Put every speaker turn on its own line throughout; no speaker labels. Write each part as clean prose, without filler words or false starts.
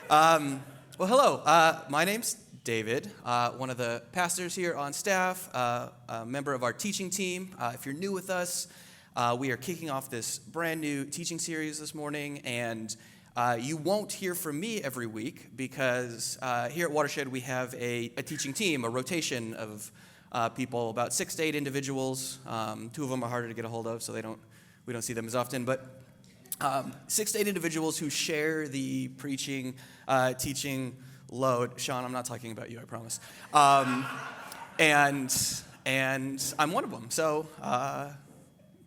Well, hello. My name's David, one of the pastors here on staff, a member of our teaching team. If you're new with us, we are kicking off this brand new teaching series this morning, and you won't hear from me every week because here at Watershed we have a teaching team, a rotation of people, about 6 to 8 individuals. 2 of them are harder to get a hold of, so we don't see them as often, but 6 to 8 individuals who share the preaching, teaching load. Sean, I'm not talking about you, I promise. And I'm one of them. So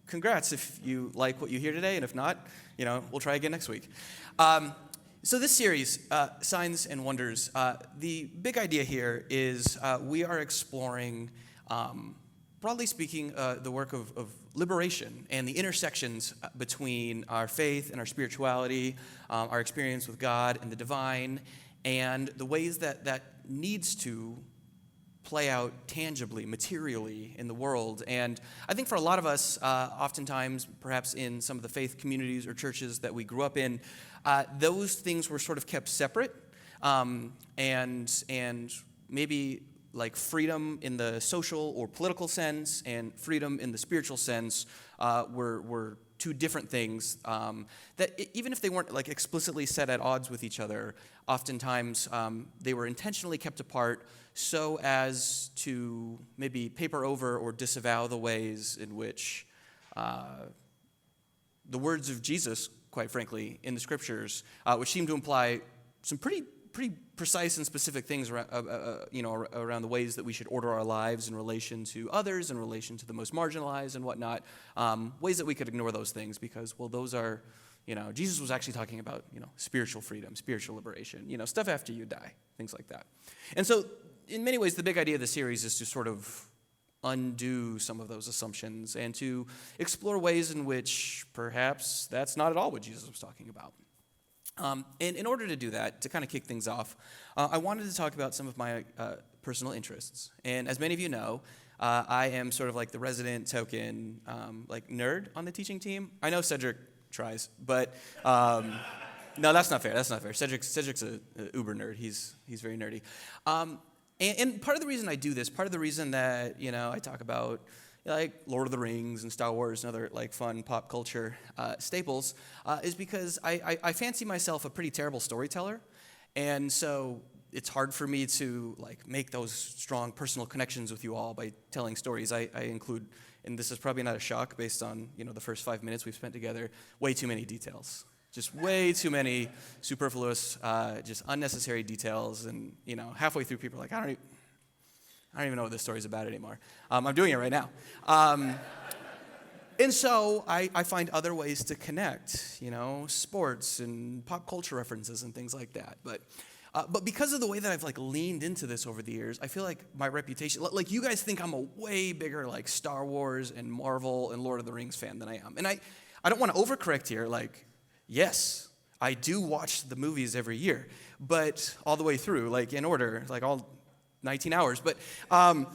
congrats if you like what you hear today, and if not, we'll try again next week. So this series, Signs and Wonders, the big idea here is we are exploring, broadly speaking, the work of liberation and the intersections between our faith and our spirituality, our experience with God and the divine, and the ways that needs to play out tangibly, materially in the world. And I think for a lot of us, oftentimes, perhaps in some of the faith communities or churches that we grew up in, those things were sort of kept separate, and maybe like freedom in the social or political sense and freedom in the spiritual sense were two different things that even if they weren't like explicitly set at odds with each other, oftentimes they were intentionally kept apart so as to maybe paper over or disavow the ways in which the words of Jesus, quite frankly, in the scriptures, which seem to imply some pretty precise and specific things around, around the ways that we should order our lives in relation to others, in relation to the most marginalized and whatnot, ways that we could ignore those things because, well, those are, Jesus was actually talking about, spiritual freedom, spiritual liberation, stuff after you die, things like that. And so, in many ways, the big idea of the series is to sort of undo some of those assumptions and to explore ways in which perhaps that's not at all what Jesus was talking about. And in order to do that, to kind of kick things off, I wanted to talk about some of my personal interests. And as many of you know, I am sort of like the resident token nerd on the teaching team. I know Cedric tries, but no, that's not fair. That's not fair. Cedric's a uber nerd. He's very nerdy. And part of the reason I do this, part of the reason that I talk about like Lord of the Rings and Star Wars and other like fun pop culture staples, is because I fancy myself a pretty terrible storyteller, and so it's hard for me to like make those strong personal connections with you all by telling stories. I include, and this is probably not a shock based on the first 5 minutes we've spent together, way too many details. Just way too many superfluous, just unnecessary details, and halfway through people are like, I don't even know what this story's about anymore. I'm doing it right now. And so I find other ways to connect, sports and pop culture references and things like that. But because of the way that I've like leaned into this over the years, I feel like my reputation, like you guys think I'm a way bigger like Star Wars and Marvel and Lord of the Rings fan than I am. And I don't want to overcorrect here, like, yes, I do watch the movies every year, but all the way through, like in order, like all 19 hours, but no,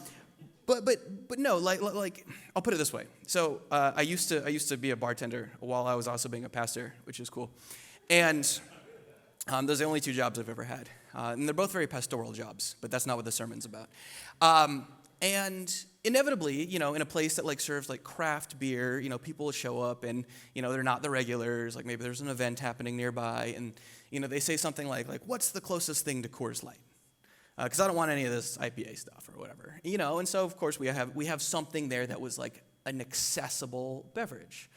like I'll put it this way. So I used to be a bartender while I was also being a pastor, which is cool, and those are the only 2 jobs I've ever had, and they're both very pastoral jobs, but that's not what the sermon's about. And inevitably, in a place that like serves like craft beer, people will show up and they're not the regulars. Like maybe there's an event happening nearby, and they say something like what's the closest thing to Coors Light? Because I don't want any of this IPA stuff or whatever, And so, of course, we have something there that was like an accessible beverage.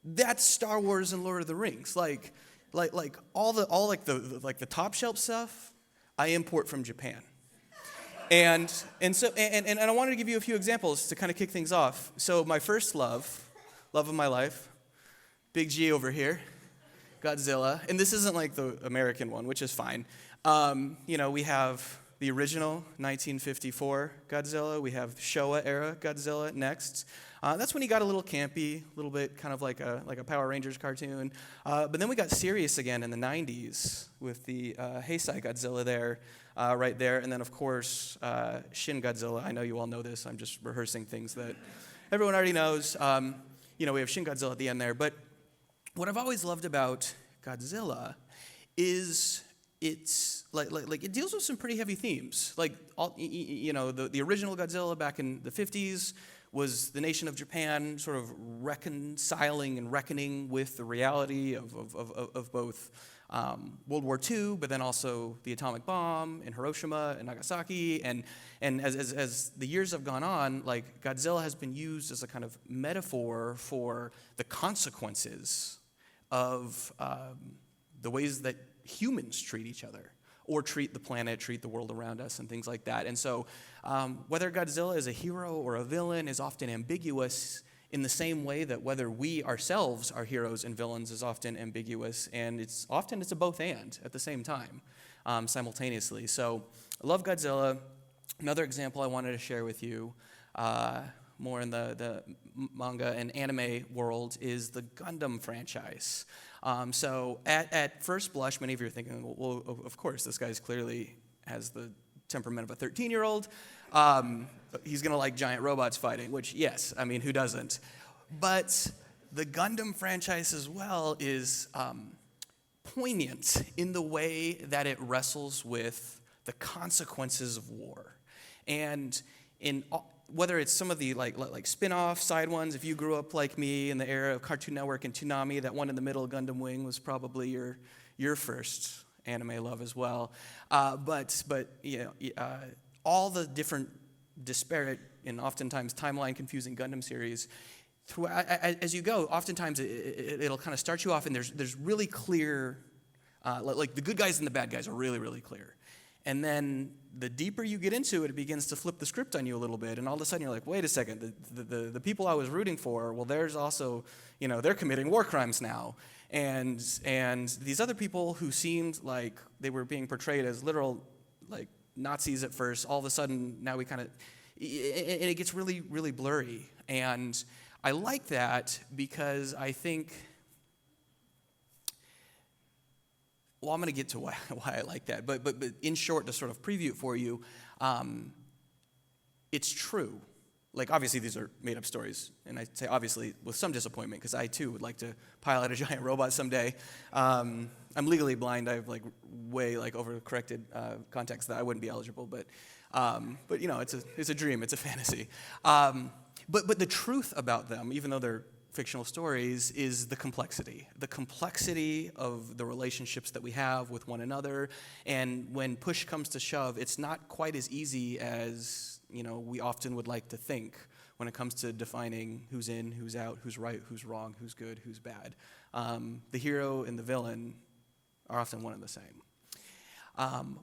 That's Star Wars and Lord of the Rings. Like all the top shelf stuff, I import from Japan. And I wanted to give you a few examples to kind of kick things off. So my first love of my life, Big G over here, Godzilla, and this isn't like the American one, which is fine. We have the original 1954 Godzilla. We have Showa era Godzilla next. That's when he got a little campy, a little bit kind of like a Power Rangers cartoon. But then we got serious again in the 90s with the Heisei Godzilla there, right there. And then, of course, Shin Godzilla. I know you all know this. I'm just rehearsing things that everyone already knows. We have Shin Godzilla at the end there. But what I've always loved about Godzilla is it's like it deals with some pretty heavy themes. Like the original Godzilla back in the 50s was the nation of Japan sort of reconciling and reckoning with the reality of both World War II, but then also the atomic bomb in Hiroshima and Nagasaki. And as the years have gone on, like Godzilla has been used as a kind of metaphor for the consequences of the ways that humans treat each other or treat the planet, treat the world around us, and things like that. And so whether Godzilla is a hero or a villain is often ambiguous in the same way that whether we ourselves are heroes and villains is often ambiguous, and it's a both and at the same time, simultaneously. So I love Godzilla. Another example I wanted to share with you, more in the manga and anime world, is the Gundam franchise. So at first blush, many of you are thinking, well, of course, this guy's clearly has the temperament of a 13-year-old. He's going to like giant robots fighting, which, yes, I mean, who doesn't? But the Gundam franchise as well is poignant in the way that it wrestles with the consequences of war. And whether it's some of the like spin-off side ones, if you grew up like me in the era of Cartoon Network and Toonami, that one in the middle, Gundam Wing, was probably your first anime love as well. But all the different disparate and oftentimes timeline confusing Gundam series, as you go, oftentimes it'll kind of start you off, and there's really clear, like the good guys and the bad guys are really, really clear. And then the deeper you get into it, it begins to flip the script on you a little bit, and all of a sudden you're like, wait a second, the people I was rooting for, well, there's also, they're committing war crimes now. And these other people who seemed like they were being portrayed as literal, like, Nazis at first, all of a sudden now we kind of, and it gets really, really blurry. And I like that because I think, well, I'm going to get to why I like that. But in short, to sort of preview it for you, it's true. Like, obviously, these are made-up stories. And I say obviously with some disappointment, because I, too, would like to pilot a giant robot someday. I'm legally blind. I have, overcorrected context that I wouldn't be eligible. But it's a dream. It's a fantasy. But the truth about them, even though they're fictional stories, is the complexity of the relationships that we have with one another. And when push comes to shove, it's not quite as easy as we often would like to think when it comes to defining who's in, who's out, who's right, who's wrong, who's good, who's bad. The hero and the villain are often one and the same.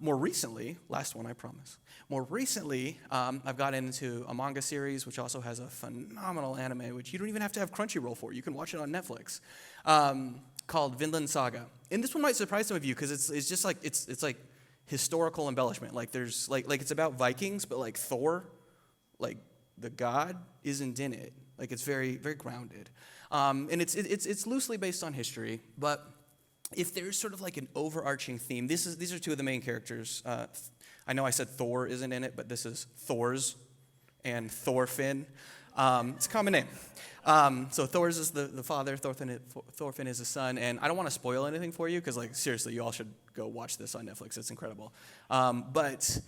More recently, last one, I promise. More recently, I've gotten into a manga series, which also has a phenomenal anime, which you don't even have to have Crunchyroll for. You can watch it on Netflix, called Vinland Saga. And this one might surprise some of you because it's just like it's like historical embellishment. Like there's like it's about Vikings, but like Thor, like the god, isn't in it. Like it's very, very grounded, and it's loosely based on history, but if there's sort of like an overarching theme, these are two of the main characters. I know I said Thor isn't in it, but this is Thor's and Thorfinn. It's a common name. So Thor's is the father, Thorfinn is the son, and I don't want to spoil anything for you because, like, seriously, you all should go watch this on Netflix. It's incredible. But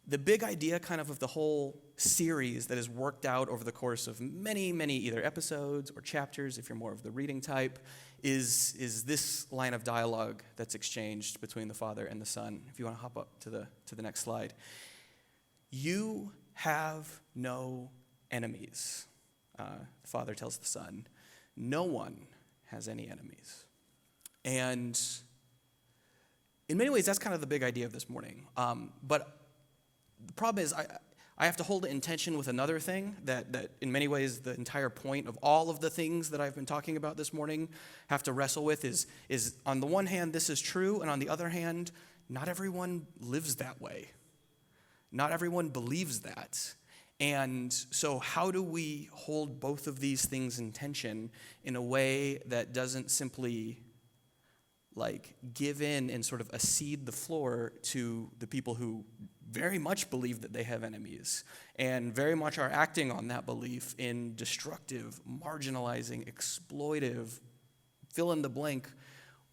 the big idea kind of the whole series that is worked out over the course of many, many either episodes or chapters, if you're more of the reading type, is this line of dialogue that's exchanged between the father and the son. If you want to hop up to the next slide. You have no enemies, the father tells the son. No one has any enemies. And in many ways, that's kind of the big idea of this morning. But the problem is I have to hold it in tension with another thing that in many ways the entire point of all of the things that I've been talking about this morning have to wrestle with is on the one hand, this is true, and on the other hand, not everyone lives that way. Not everyone believes that. And so how do we hold both of these things in tension in a way that doesn't simply give in and sort of accede the floor to the people who very much believe that they have enemies and very much are acting on that belief in destructive, marginalizing, exploitive, fill-in-the-blank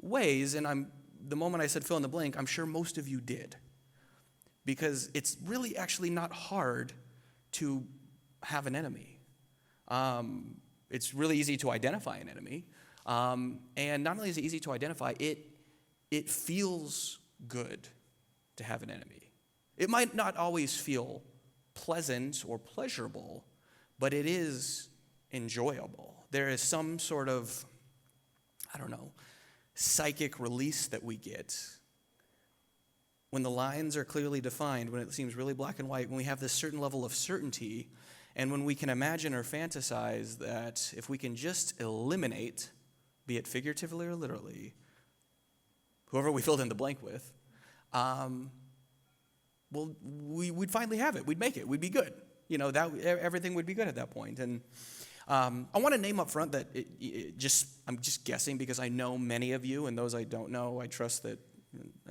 ways. And I'm the moment I said fill in the blank, I'm sure most of you did. Because it's really actually not hard to have an enemy. It's really easy to identify an enemy. And not only is it easy to identify, it feels good to have an enemy. It might not always feel pleasant or pleasurable, but it is enjoyable. There is some sort of, psychic release that we get when the lines are clearly defined, when it seems really black and white, when we have this certain level of certainty, and when we can imagine or fantasize that if we can just eliminate, be it figuratively or literally, whoever we filled in the blank with, we'd finally have it. We'd make it. We'd be good. Everything would be good at that point. And I want to name up front that I'm just guessing because I know many of you, and those I don't know, I trust that.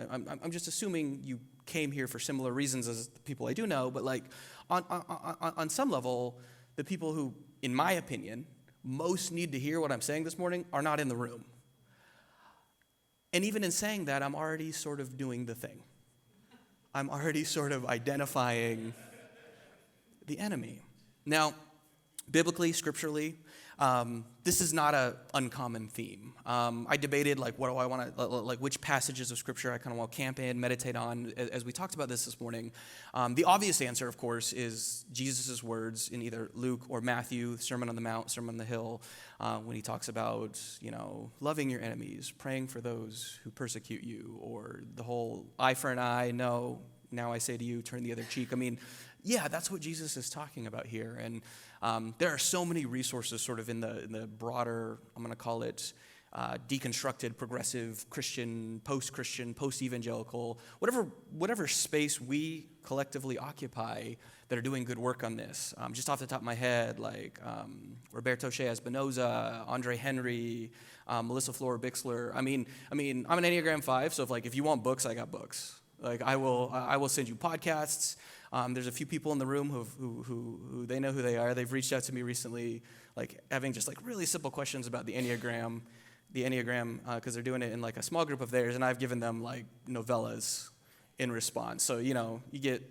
I'm just assuming you came here for similar reasons as the people I do know, but like on some level, the people who, in my opinion, most need to hear what I'm saying this morning are not in the room. And even in saying that, I'm already sort of doing the thing. I'm already sort of identifying the enemy. Now, biblically, scripturally, this is not an uncommon theme. I debated what do I want to, which passages of scripture I kind of want to camp in, meditate on, as we talked about this morning. The obvious answer, of course, is Jesus' words in either Luke or Matthew, Sermon on the Mount, Sermon on the Hill, when he talks about, loving your enemies, praying for those who persecute you, or the whole eye for an eye, no, now I say to you, turn the other cheek. I mean, yeah, that's what Jesus is talking about here. And there are so many resources sort of in the broader, I'm going to call it deconstructed, progressive, Christian, post-evangelical, whatever space we collectively occupy that are doing good work on this. Just off the top of my head, Roberto Shea Espinoza, Andre Henry, Melissa Flora Bixler. I mean, I'm an Enneagram 5, so if you want books, I got books. I will send you podcasts. There's a few people in the room who they know who they are. They've reached out to me recently, having just really simple questions about the Enneagram, because they're doing it in a small group of theirs, and I've given them novellas in response. So you get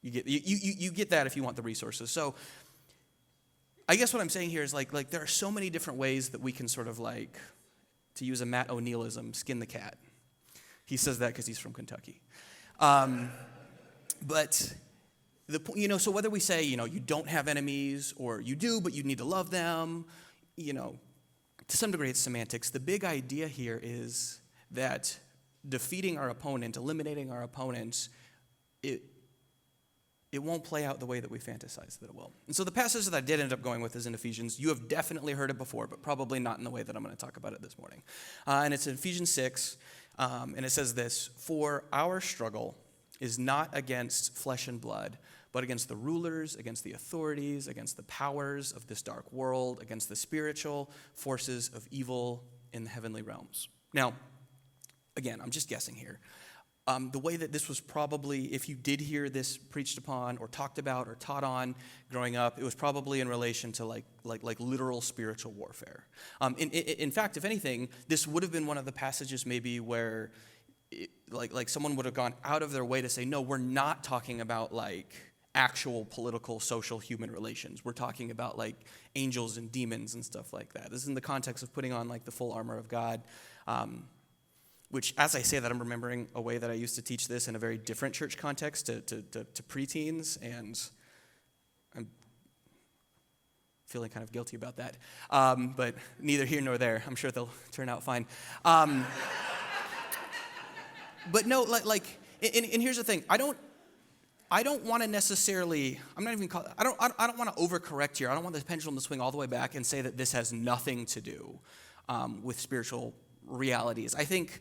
that if you want the resources. So I guess what I'm saying here is there are so many different ways that we can sort of to use a Matt O'Neillism, skin the cat. He says that because he's from Kentucky. But so whether we say, you don't have enemies, or you do, but you need to love them, to some degree it's semantics. The big idea here is that defeating our opponent, eliminating our opponent, it won't play out the way that we fantasize that it will. And so the passage that I did end up going with is in Ephesians. You have definitely heard it before, but probably not in the way that I'm going to talk about it this morning. And it's in Ephesians 6, and it says this: "For our struggle is not against flesh and blood, but against the rulers, against the authorities, against the powers of this dark world, against the spiritual forces of evil in the heavenly realms." Now, again, I'm just guessing here. The way that this was probably, if you did hear this preached upon or talked about or taught on growing up, it was probably in relation to like literal spiritual warfare. In fact, if anything, this would have been one of the passages maybe where someone would have gone out of their way to say, no, we're not talking about actual political, social, human relations. We're talking about angels and demons and stuff like that. This is in the context of putting on the full armor of God, which, as I say that, I'm remembering a way that I used to teach this in a very different church context to preteens, and I'm feeling kind of guilty about that. But neither here nor there. I'm sure they'll turn out fine. But no, and here's the thing. I don't want to necessarily. I don't want to overcorrect here. I don't want the pendulum to swing all the way back and say that this has nothing to do with spiritual realities. I think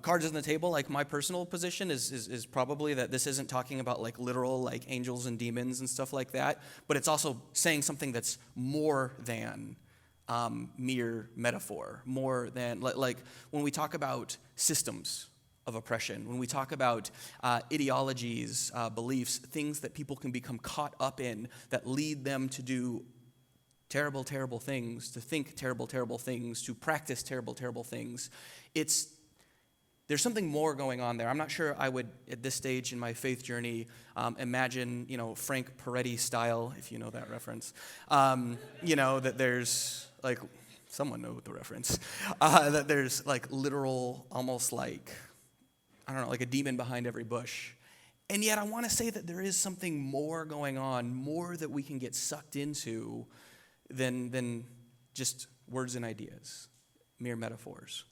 cards on the table, my personal position is probably that this isn't talking about literal angels and demons and stuff like that, but it's also saying something that's more than mere metaphor, more than when we talk about systems of oppression, when we talk about ideologies, beliefs, things that people can become caught up in that lead them to do terrible, terrible things, to think terrible, terrible things, to practice terrible, terrible things. It's there's something more going on there. I'm not sure I would, at this stage in my faith journey, imagine, Frank Peretti style, if you know that reference. That there's, like, someone know the reference, that there's, like, literal, almost like, I don't know, like a demon behind every bush. And yet I want to say that there is something more going on, more that we can get sucked into than just words and ideas, mere metaphors.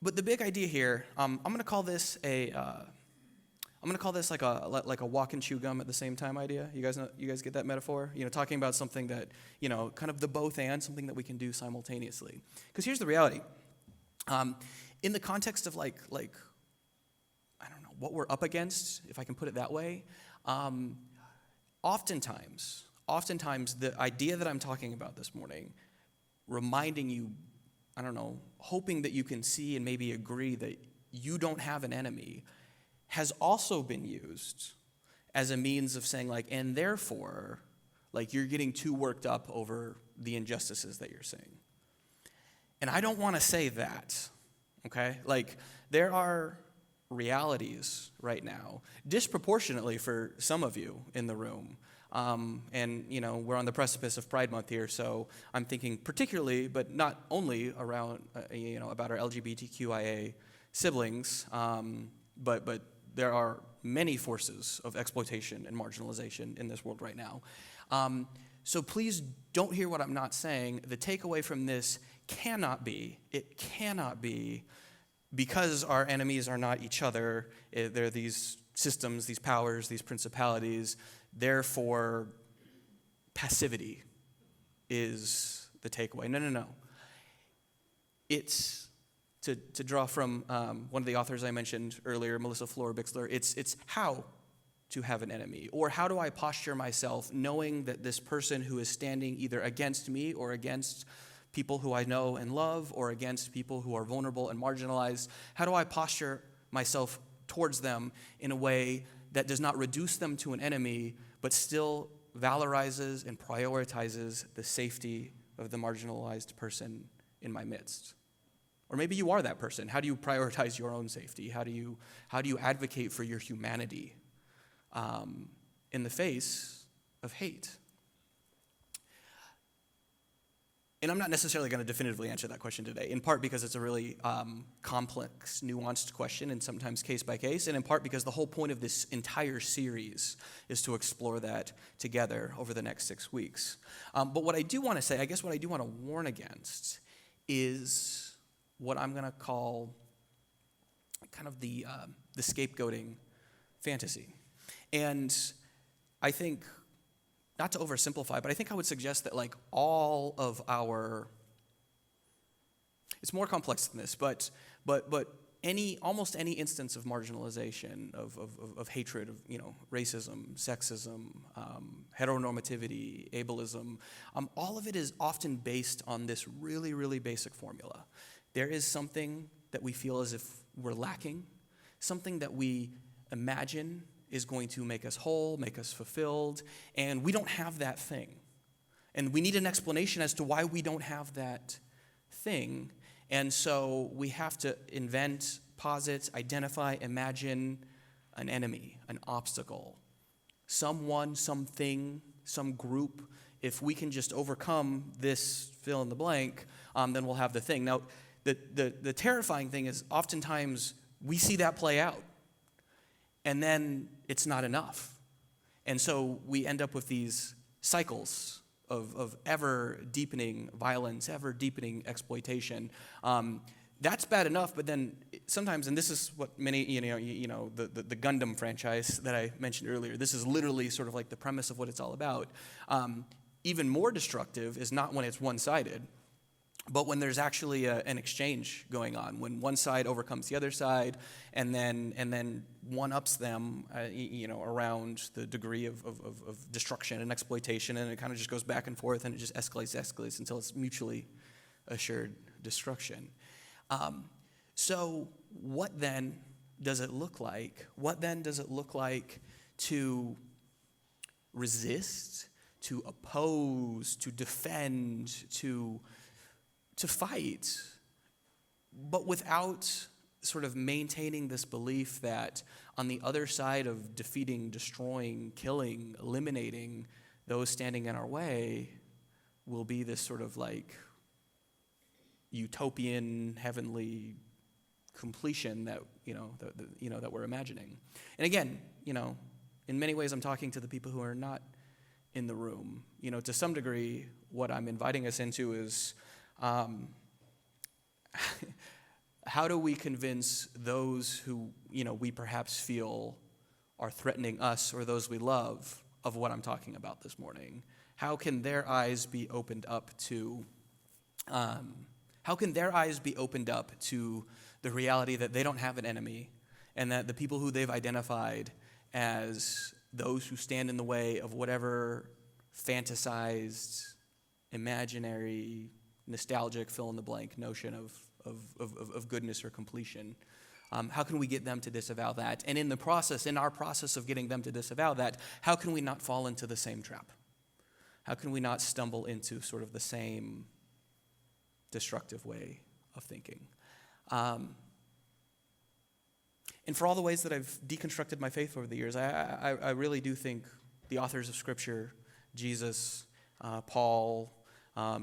But the big idea here, I'm going to call this like a walk and chew gum at the same time idea. You guys get that metaphor? Talking about something that, kind of the both and, something that we can do simultaneously. Because here's the reality. In the context of like I don't know, what we're up against, if I can put it that way, oftentimes the idea that I'm talking about this morning, reminding you, I don't know, hoping that you can see and maybe agree that you don't have an enemy, has also been used as a means of saying, like, and therefore, like, you're getting too worked up over the injustices that you're seeing. And I don't want to say that, okay? Like, there are realities right now, disproportionately for some of you in the room. And we're on the precipice of Pride Month here, so I'm thinking particularly, but not only around, about our LGBTQIA siblings, but there are many forces of exploitation and marginalization in this world right now. So please don't hear what I'm not saying. The takeaway from this cannot be because our enemies are not each other, they're these systems, these powers, these principalities, therefore passivity is the takeaway. No. It's, to draw from one of the authors I mentioned earlier, Melissa Florer-Bixler, it's how to have an enemy, or how do I posture myself knowing that this person who is standing either against me or against people who I know and love, or against people who are vulnerable and marginalized, how do I posture myself towards them in a way that does not reduce them to an enemy, but still valorizes and prioritizes the safety of the marginalized person in my midst? Or maybe you are that person. How do you prioritize your own safety? How do you advocate for your humanity in the face of hate? And I'm not necessarily going to definitively answer that question today, in part because it's a really complex, nuanced question, and sometimes case by case, and in part because the whole point of this entire series is to explore that together over the next 6 weeks. But what I do want to say, I guess what I do want to warn against, is what I'm going to call kind of the scapegoating fantasy. And I think, not to oversimplify, but I think I would suggest that, like, all of our, it's more complex than this, but almost any instance of marginalization, of hatred, of racism, sexism, heteronormativity, ableism, all of it is often based on this really, really basic formula. There is something that we feel as if we're lacking, something that we imagine is going to make us whole, make us fulfilled, and we don't have that thing. And we need an explanation as to why we don't have that thing, and so we have to invent, posit, identify, imagine an enemy, an obstacle, someone, something, some group. If we can just overcome this fill in the blank, then we'll have the thing. Now, the terrifying thing is oftentimes we see that play out, and then it's not enough. And so we end up with these cycles of ever-deepening violence, ever-deepening exploitation. That's bad enough, but then sometimes, and this is what many, the Gundam franchise that I mentioned earlier, this is literally sort of like the premise of what it's all about. Even more destructive is not when it's one-sided, but when there's actually an exchange going on, when one side overcomes the other side, and then one-ups them, around the degree of destruction and exploitation, and it kind of just goes back and forth, and it just escalates until it's mutually assured destruction. So what then does it look like? What then does it look like to resist, to oppose, to defend, to fight, but without sort of maintaining this belief that on the other side of defeating, destroying, killing, eliminating those standing in our way will be this sort of like utopian, heavenly completion that that we're imagining. And again, in many ways, I'm talking to the people who are not in the room. To some degree, what I'm inviting us into is how do we convince those who we perhaps feel are threatening us or those we love of what I'm talking about this morning? How can their eyes be opened up to? How can their eyes be opened up to the reality that they don't have an enemy, and that the people who they've identified as those who stand in the way of whatever fantasized, imaginary, nostalgic, fill-in-the-blank notion of goodness or completion, how can we get them to disavow that? And in our process of getting them to disavow that, how can we not fall into the same trap? How can we not stumble into sort of the same destructive way of thinking? And for all the ways that I've deconstructed my faith over the years, I really do think the authors of Scripture, Jesus, Paul,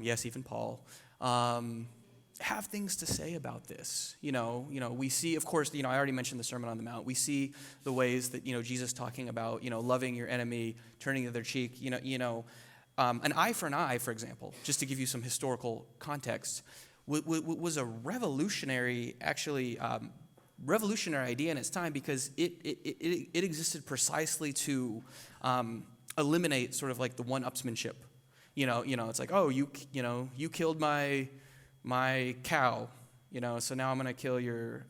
yes, even Paul, have things to say about this. We see, of course, I already mentioned the Sermon on the Mount. We see the ways that, Jesus talking about, loving your enemy, turning the other cheek, an eye for an eye, for example, just to give you some historical context, was a revolutionary idea in its time, because it existed precisely to eliminate sort of like the one-upsmanship. It's like, oh, you killed my cow, so now I'm going to kill your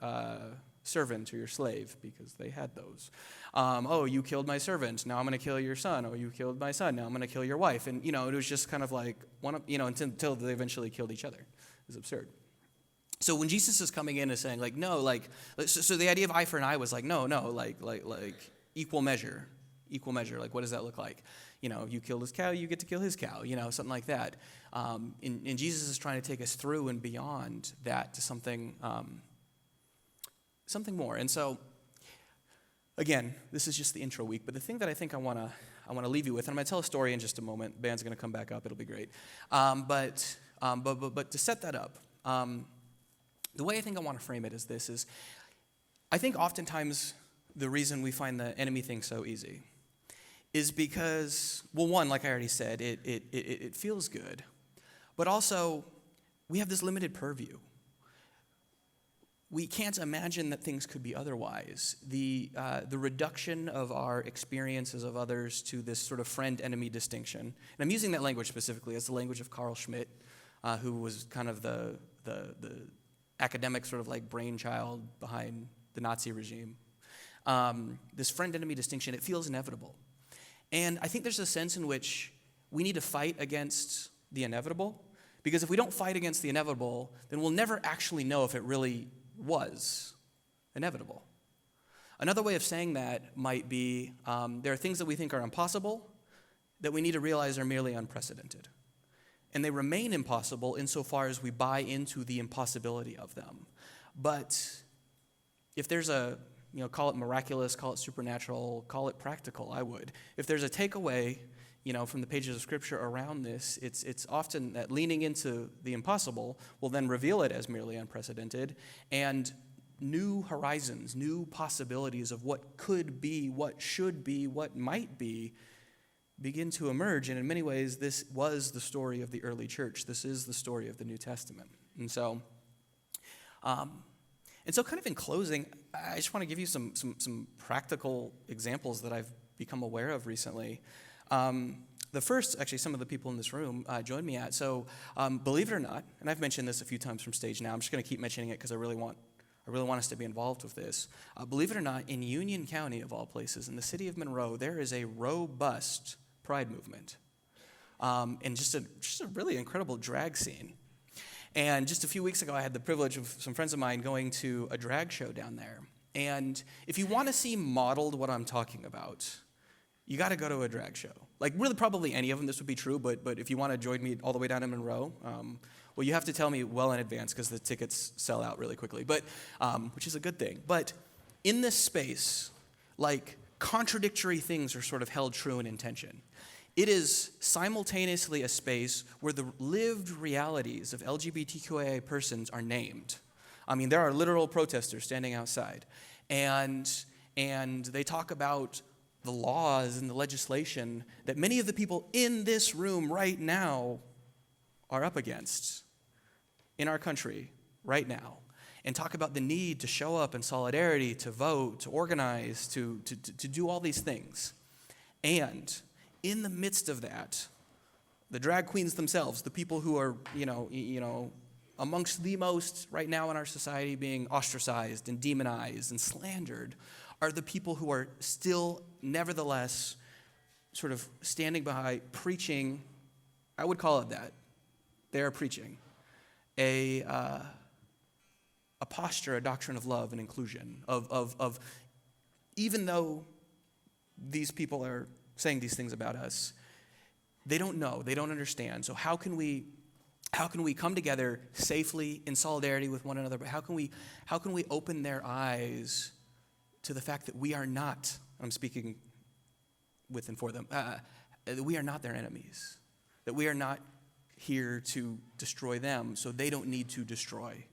servant or your slave, because they had those. Oh, you killed my servant, now I'm going to kill your son. Oh, you killed my son, now I'm going to kill your wife. And, it was just kind of like, until they eventually killed each other. It was absurd. So when Jesus is coming in and saying, like, no, like, so the idea of eye for an eye was like, no, like equal measure. Like, what does that look like? You killed his cow, you get to kill his cow, something like that. And Jesus is trying to take us through and beyond that to something more. And so, again, this is just the intro week, but the thing that I think I want to leave you with, and I'm going to tell a story in just a moment. Band's going to come back up; it'll be great. But to set that up, the way I think I want to frame it is this: is I think oftentimes the reason we find the enemy thing so easy is because, well, one, like I already said, it feels good, but also we have this limited purview. We can't imagine that things could be otherwise. The reduction of our experiences of others to this sort of friend-enemy distinction, and I'm using that language specifically as the language of Carl Schmitt, who was kind of the academic sort of like brainchild behind the Nazi regime. This friend-enemy distinction, it feels inevitable. And I think there's a sense in which we need to fight against the inevitable, because if we don't fight against the inevitable, then we'll never actually know if it really was inevitable. Another way of saying that might be there are things that we think are impossible that we need to realize are merely unprecedented. And they remain impossible insofar as we buy into the impossibility of them. But if there's a, call it miraculous, call it supernatural, call it practical, I would. If there's a takeaway, from the pages of Scripture around this, it's often that leaning into the impossible will then reveal it as merely unprecedented, and new horizons, new possibilities of what could be, what should be, what might be, begin to emerge. And in many ways, this was the story of the early church. This is the story of the New Testament. And so kind of in closing, I just want to give you some practical examples that I've become aware of recently. The first, actually, some of the people in this room joined me at. So believe it or not, and I've mentioned this a few times from stage now, I'm just going to keep mentioning it because I really want us to be involved with this. Believe it or not, in Union County, of all places, in the city of Monroe, there is a robust pride movement, and just a really incredible drag scene. And just a few weeks ago, I had the privilege of some friends of mine going to a drag show down there. And if you want to see modeled what I'm talking about, you got to go to a drag show. Like, really, probably any of them, this would be true, but if you want to join me all the way down in Monroe, Well, you have to tell me well in advance because the tickets sell out really quickly, but which is a good thing. But in this space, like contradictory things are sort of held true in intention. It is simultaneously a space where the lived realities of LGBTQIA persons are named. I mean, there are literal protesters standing outside, and they talk about the laws and the legislation that many of the people in this room right now are up against in our country right now, and talk about the need to show up in solidarity, to vote, to organize, to do all these things. And in the midst of that, the drag queens themselves, the people who are, amongst the most right now in our society being ostracized and demonized and slandered, are the people who are still, nevertheless, sort of standing behind, preaching, I would call it that. They are preaching a posture, a doctrine of love and inclusion, of even though these people are saying these things about us, they don't know, they don't understand. So how can we come together safely in solidarity with one another? But how can we open their eyes to the fact that we are not, I'm speaking with and for them, that we are not their enemies, that we are not here to destroy them, so they don't need to destroy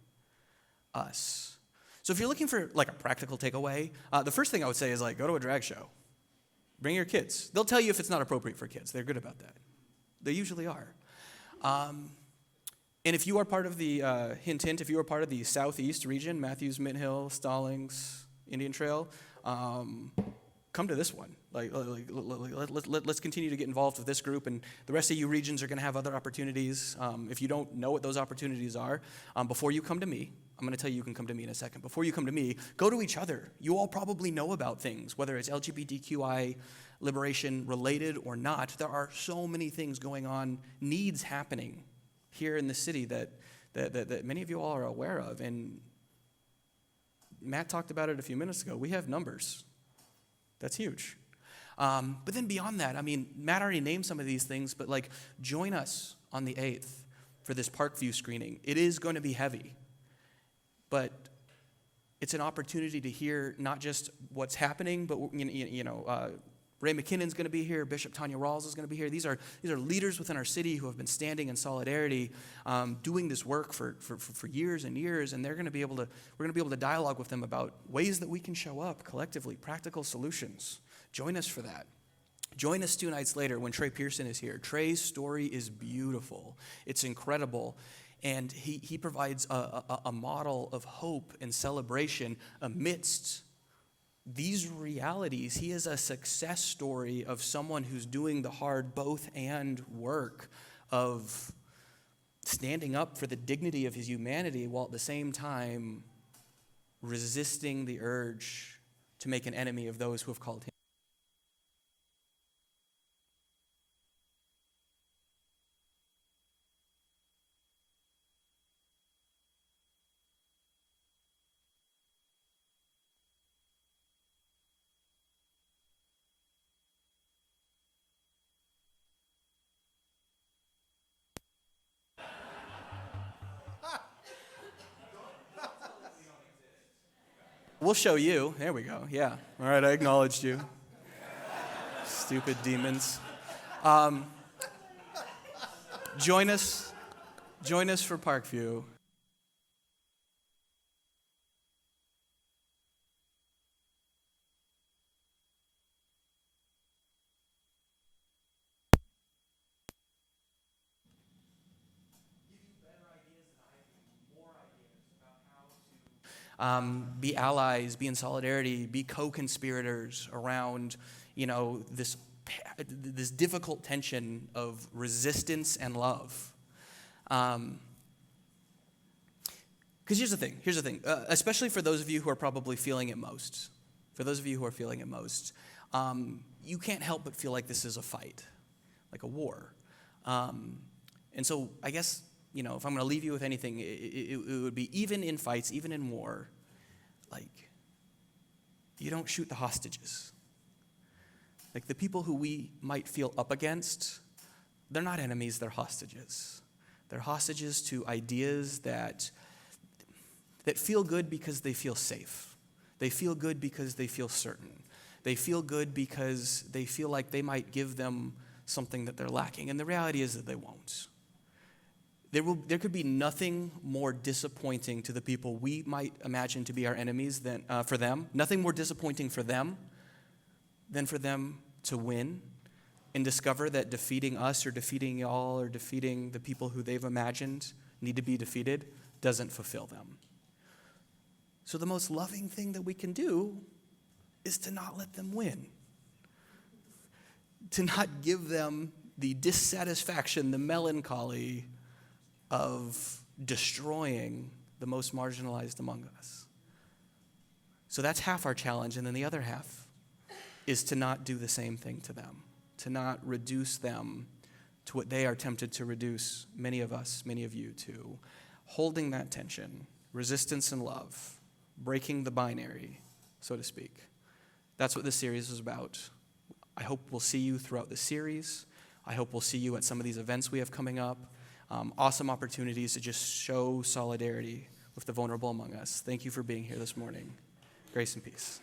us. So if you're looking for like a practical takeaway, the first thing I would say is like go to a drag show. Bring your kids. They'll tell you if it's not appropriate for kids. They're good about that. They usually are. And if you are part of the, hint, if you are part of the Southeast region, Matthews, Mint Hill, Stallings, Indian Trail, come to this one. Let's continue to get involved with this group, and the rest of you regions are going to have other opportunities. If you don't know what those opportunities are, before you come to me, I'm going to tell you can come to me in a second. Before you come to me, go to each other. You all probably know about things, whether it's LGBTQI liberation related or not. There are so many things going on, needs happening here in the city that many of you all are aware of. And Matt talked about it a few minutes ago. We have numbers. That's huge. But then beyond that, I mean, Matt already named some of these things, but like join us on the 8th for this Parkview screening. It is going to be heavy, but it's an opportunity to hear not just what's happening, but Ray McKinnon's going to be here. Bishop Tanya Rawls is going to be here. These are leaders within our city who have been standing in solidarity, doing this work for years and years, and we're going to be able to dialogue with them about ways that we can show up collectively, practical solutions. Join us for that. Join us 2 nights later when Trey Pearson is here. Trey's story is beautiful. It's incredible. And he provides a model of hope and celebration amidst these realities. He is a success story of someone who's doing the hard both and work of standing up for the dignity of his humanity while at the same time resisting the urge to make an enemy of those who have called him. We'll show you. There we go. Yeah. All right, I acknowledged you. Stupid demons. Join us for Parkview. Be allies, be in solidarity, be co-conspirators around, this difficult tension of resistance and love. Because here's the thing, especially for those of you who are probably feeling it most. You can't help but feel like this is a fight, like a war. And so I guess, if I'm going to leave you with anything, it would be even in fights, even in war, like, you don't shoot the hostages. Like, the people who we might feel up against, they're not enemies, they're hostages. They're hostages to ideas that feel good because they feel safe. They feel good because they feel certain. They feel good because they feel like they might give them something that they're lacking. And the reality is that they won't. There could be nothing more disappointing to the people we might imagine to be our enemies than for them. Nothing more disappointing for them than for them to win and discover that defeating us or defeating y'all or defeating the people who they've imagined need to be defeated doesn't fulfill them. So the most loving thing that we can do is to not let them win. To not give them the dissatisfaction, the melancholy of destroying the most marginalized among us. So that's half our challenge, and then the other half is to not do the same thing to them, to not reduce them to what they are tempted to reduce many of us, many of you to. Holding that tension, resistance and love, breaking the binary, so to speak. That's what this series is about. I hope we'll see you throughout the series. I hope we'll see you at some of these events we have coming up. Awesome opportunities to just show solidarity with the vulnerable among us. Thank you for being here this morning. Grace and peace.